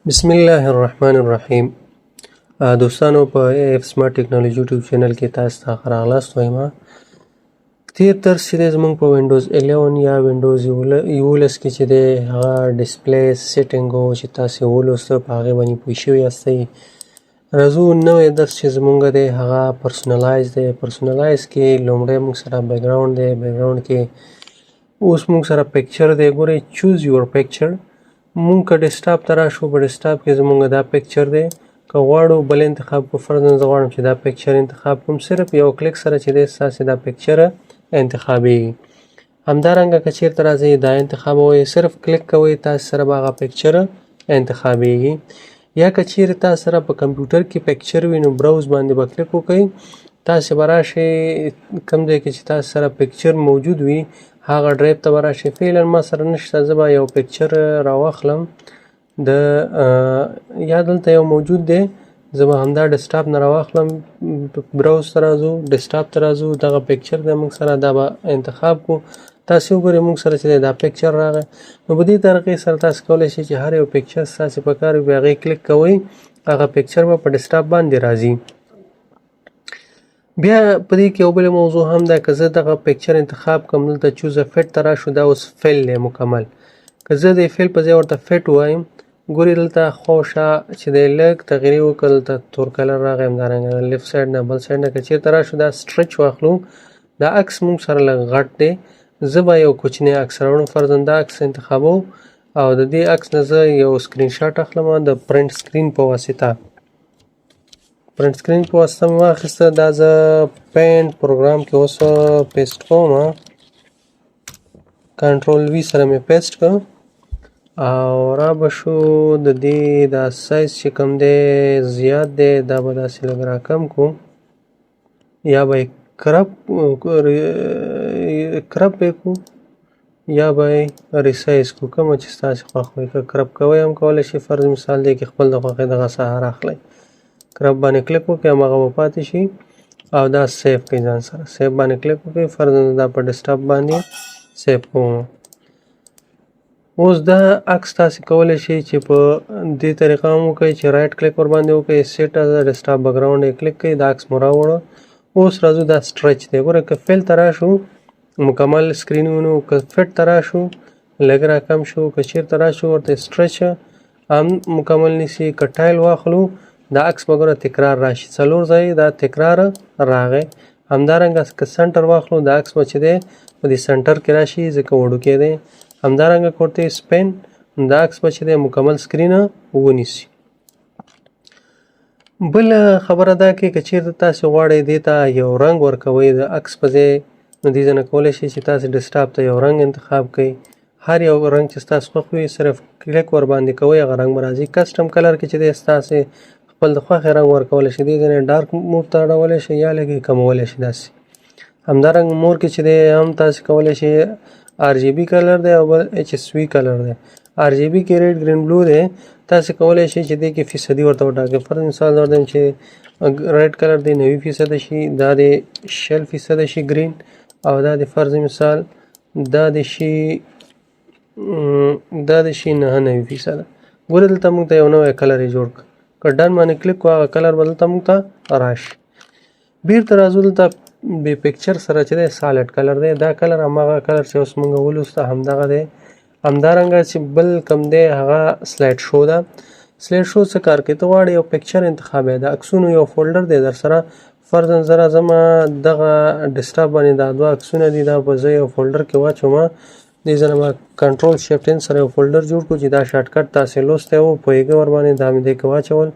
بسم الله الرحمن الرحیم. دوستانو په اف سمارټ ټیکنالوژي یوټیوب چینل کې تاسو ته ښه راغلاست وایم. تېر درس چې دی زموږ په وینډوز 11 یا وینډوز 11 کې چې دی هغه ډسپلی سیټینګ و چې تاسې ولوسته، په هغې باندې پوه شوي یاستئ. راځو نوی درس چې زموږ دی هغه پرسونلایز دی. پرسونلایز کې لومړی موږ سره بیکګراوند دی. بیکګراوند کې اوس موږ سره پکچر دی. ګورئ چوز یور پکچر. مونږ که ډیسکټاپ ته راشو، په ډیسکټاپ کې زمونږ دا پکچر دی. که غواړو بل انتخاب کړو، فرضاً زه غواړم چې دا پکچر انتخاب کړم، صرف یو کلیک سره چې دی ستاسې دا پکچر انتخابېږي. همدارنګه که چېرته راځئ دا انتخابوئ، صرف کلیک کوئ، تاسې سره به هغه پکچر انتخابېږي. یا که چېرې تاسو سره په کمپیوټر کې پکچر وي نو براوز باندې به کلیک وکئ، تاسې به راشئ کوم ځای کې چې تاسو سره پکچر موجود وي هغه ډرایو ته به راشئ. فعلا ما سره نشته، زه به یو پکچر راواخلم یا دلته یو موجود دی، زه به همدا ډیسکټاپ نه راواخلم. براوز ته راځو، ډیسکټاپ ته راځو، دغه پکچر دی موږ سره، دا به انتخاب کړو. تاسې وګورئ موږ سره چې دی دا پکچر راغی. نو په دې طریقې سره تاسې کولی شئ چې هر یو پکچر ستاسې په کار وي، هغې کلیک کوئ، هغه پکچر به په ډیسکټاپ باندې راځي. بیا په دې کې یو بله موضوع هم ده، که زه دغه پکچر انتخاب کړم، دلته چوز ا فټ ته راشو، دا اوس فیل دی مکمل. که زه د فیل په ځای ورته فټ ووایم، ګورئ دلته خواوشا چې دی لږ تغییر یې وکړ، دلته تور کلر راغی. همدارنګه لیفټ سایډ نه بل سایډ نه که چېرته راشو دا سټرچ واخلو، دا عکس موږ سره لږ غټ دی. زه به یو کوچنی عکس راوړم، فرضاً دا عکس انتخابوم او د دې عکس نه زه یو سکرین شاټ اخلم د پرنټ سکرین په واسطه. پرنټ سکرین په واسطه مې واخیسته، دا زه پینټ پروګرام کې اوس پیسټ کوم، کنټرول وي سره مې پیسټ کړ او را به شو د دې دا سایز چې کوم دی زیات دی، دا به داسې لږ راکم کړو یا به یې کرپ یې کړو یا به یې ریسایز کړو، کومه چې ستاسې خوښ وي. که کرپ کوئ هم کولی شئ، فرض مثال دی کې خپل د خوښې دغه سهار اخلئ، کرپ باندې کلیک وکړئ، هماغه به پاتې شي او دا سیف کړئ ځان سره. سیف باندې کلیک وکړئ، فرضاً دا په ډیسکټاپ باندې سیف کوم. اوس دا عکس تاسې کولی شئ چې په دې طریقه هم وکړئ چې رایټ کلیک ورباندې وکړئ، سیټ از ډیسکټاپ بیکګراوند یې کلیک کړئ، دا عکس مو راوړه. اوس راځو دا سټرچ دی. ګوره که فیل ته راشو مکمل سکرین وینو، که فټ ته راشو لږ راکم شو، که چېرته راشو ورته سټرچ هم مکمل نیسي. که ټایل واخلو دا عکس به ګوره تکرار راشي، 4 ځایه دا تکرار راغی. همدارنګه که سنټر واخلو دا عکس به چې دی په دې سنټر کې راشي ځکه وړوکی دی. همدارنګه که ورته سپین دا عکس به چې دی مکمل سکرین ونیسي. بله خبره دا کې که چېرته تاسې غواړئ دې ته یو رنګ ورکوئ د عکس په ځای، نو دې ځای نه کولی شئ چې تاسې ډیسکټاپ ته یو رنګ انتخاب کړئ. هر یو رنګ چې ستاسو خوښ وي صرف کلیک ورباندې کوئ، هغه رنګ به راځي. کسټم کلر کې چې دی ستاسې خپل د خوښې رنګ ورکولی شئ، دې ځای نه ډارک مود ته اړولی شئ یا لږ یې کمولی شئ داسې. همدارنګه مور کې چې دی هم تاسې کولی شئ RGB کلر دی او بل HSV کلر دی. RGB کې ریډ ګرین بلو دی، تاسې کولی شئ چې دې کې فیصدي ورته وټاکئ. فرض مثال زه ورته چې ریډ کلر دی 90% شي، دا د 60% شي ګرین، او دا د فرض مثال دا د شي 99%. ګوره دلته موږ ته یو نوی کلر یې جوړ کړ. که ډن باندې کلیک کړو هغه کلر به دلته موږ ته راشي. بیرته راځو دلته د پکچر سره چې دی سالډ کلر دی، دا کلر هماغه کلر چې اوس موږ ولوسته همدغه دی. همدارنګه چې بل کوم دی هغه سلایډ شو ده. سلایډ شو څه کار کوي؟ ته غواړې یو پکچر انتخابوې، د عکسونو یو فولډر دی در سره، فرضاً زه راځم دغه ډیسکټاپ باندې دا 2 عکسونه دي، دا به زه یو فولډر کې واچوم. دې ځای نه به کنټرول شفټ ان سره یو فولډر جوړ کړو چې دا شارټکټ تاسې لوستی و، پوهېږئ ورباندې، دا مې دې کې واچول.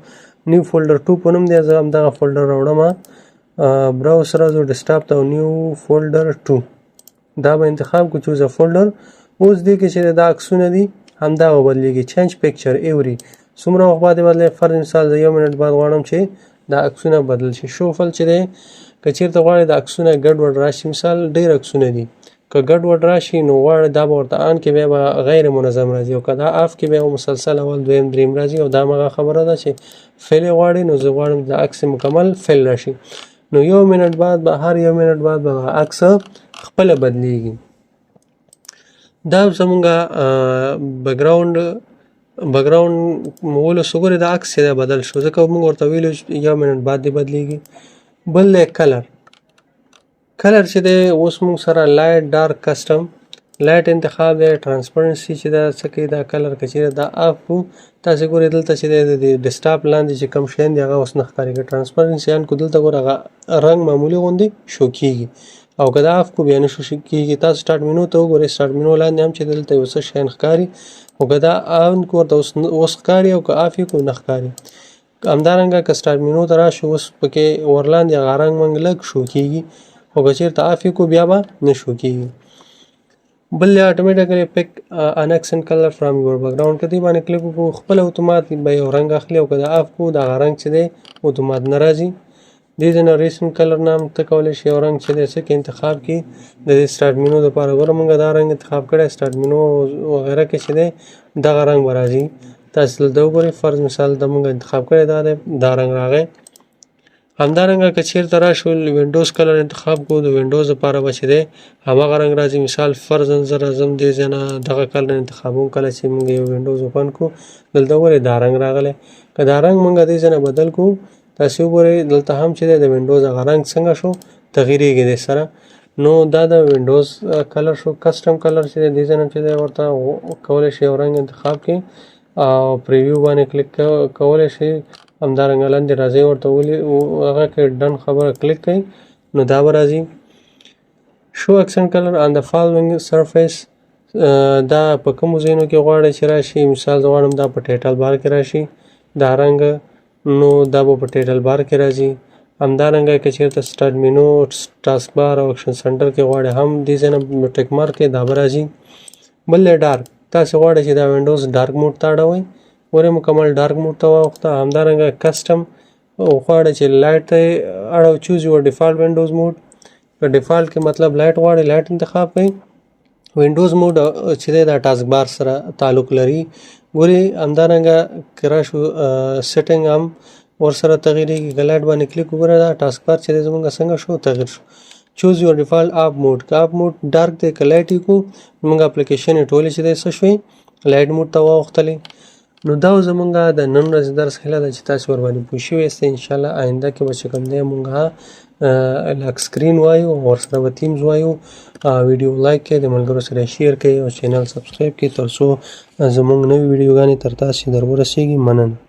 نیو فولډر 2 په نوم دی، زه همدغه فولډر راوړم. براوز سره ځو ډیسکټاپ ته او نیو فولډر 2 دا به انتخاب کړو، چوز ا فولډر. اوس دې کې چې دا عکسونه دي همدغه بدلېږي، چینج پکچر ایوري. څومره وخت بعد بدلوي؟ فرض مثال زه 1 منټ بعد غواړم چې دا عکسونه بدل شي. شوفل چې دی که چېرته غواړئ د عکسونه ګډوډ راشي، مثال ډېر عکسونه دي، که ګډوډ راشي نو غواړئ دا به ورته آن کې بیا به غیر منظم راځي، او که دا آف کې بیا مسلسل اول دویم دریم راځي. او دا هماغه خبره ده چې فیل یې غواړئ، نو زه غواړم د عکس مکمل فیل راشي، نو 1 منټ بعد به هر 1 منټ بعد به عکس خپله بدلېږي. دا زمونږ بیکګراوند بیکګراوند مولو سګورې دا عکس چې دی بدل شو ځکه موږ ورته ویلو یو منټ بعد دې بدلیږي. بل دی کلر چې دی اوس موږ سره لایټ ډارک کسټم لایټ انتخاب دی. ټرانسپرنسي چې دا څه کوي دا کلر که چیرې دا اف کړو تاسې ګورئ دلته چې دی د ډیسکټاپ لاندې چې کوم شیان دي هغه اوس نه ښکارېږي. ټرانسپرنسي آن کړو دلته ګوره هغه رنګ معمولي غوندې شو کېږي او که دا اف کړو بیا نه شو کېږي. تاسو سټارټ مینو ته وګورئ سټارټ مینو لاندې هم چې دلته یو څه شیان ښکاري او که دا آن کړو ورته اوس ښکاري او که اف یې کړو نه ښکاري. همدارنګه که سټارټ مینو ته راشو اوس پکې ورلاندې هغه رنګ منګ لږ شو کېږي او که چېرته اف یې کړو بیا به نه شو کېږي. بل دی اټومیټیکلی پک ان اکسنټ کلر فرام یور بیکګراوند که دې باندې کلیک وکړو خپله اتومات به یو رنګ اخلي او که دا اف کړو د هغه رنګ چې دی اتومات نه راځي. دې ځای نه ریسنټ کلر نه هم ته کولی شي یو رنګ چې دی څه کې انتخاب کړي. د دې سټارټ مینو دپاره ګوره موږ دا رنګ انتخاب کړی سټارټ مینو وغیره کې چې دی دغه رنګ به راځي. تاسې دلته وګورئ فرض مثال د موږ انتخاب کړی دا رنګ راغی. همدارنګه که چېرته راشو وینډوز کلر انتخاب کړو د وینډوز دپاره به چې دی هماغه رنګ راځي. مثال فرضاً زه راځم دې ځای نه دغه کلر انتخابوم کله چې موږ یو وینډوز اوپن کړو دلته وګورئ دا رنګ راغلی. که دا رنګ موږ دې ځای نه بدل کړو تاسې وګورئ دلته هم چې دی د وینډوز هغه رنګ څنګه شو تغیرېږي دې سره. نو دا د وینډوز کلر شو. کسټم کلر چې دی دې ځای نه چې دی ورته کولی شئ یو رنګ انتخاب کړئ او پریویو باندې کلیک کولی شئ. همدارنګه لاندې راځئ ورته هغه کې ډن خبره کلیک کړئ نو دا به راځي. شو اکسنټ کلر آن د فالوینګ سرفیس دا په کومو ځایونو کې غواړئ چې راشي. مثال زه غواړم دا په ټایټل بار کې راشي دا رنګ نو دا به په ټایټل بار کې راځي. همدارنګه که چېرته سټارټ مینو ټاسک بار او اکشن سنټر کې غواړئ هم دې ځای نه ټیک مارک کې دا به راځي. بل دی ډارک تاسې غواړئ چې دا وینډوز ډارک موډ ته اړوئ ورې مکمل ډارک موډ ته واوښته. همدارنګه کسټم غواړئ چې لایټ ته اړو چوز یور ډیفالټ وینډوز موډ که ډیفالټ کې مطلب لایټ غواړئ لایټ انتخاب کړئ. وینډوز موډ چې دی دا ټاسک بار سره تعلق لري. ګورئ همدارنګه که راشو سیټنګ هم ورسره تغیرېږي. که لایټ باندې کلیک وګوره دا ټاسک بار چې دی زموږ څنګه شو تغیر شو. چوز یور ډیفالټ اپ موډ که اپ موډ ډارک دی که لایټ یې کړو زموږ اپلیکیشن یې ټولې چې دی څه شوې لایټ موډ ته واوښتلې. نو دا زمونږ د نن ورځې درس هیله ده چې تاسې ورباندې پوه شوي یاستئ. انشاءالله آینده کې به چې کوم دی مونږ لاک سکرین وایو او ورسره به تیمز وایو. ویډیو لایک کړئ د ملګرو سره شیر کړئ او چینل سبسکرایب کړئ تر څو زمونږ نوې ویډیوګانې تر تاسې در ورسیږي. مننه.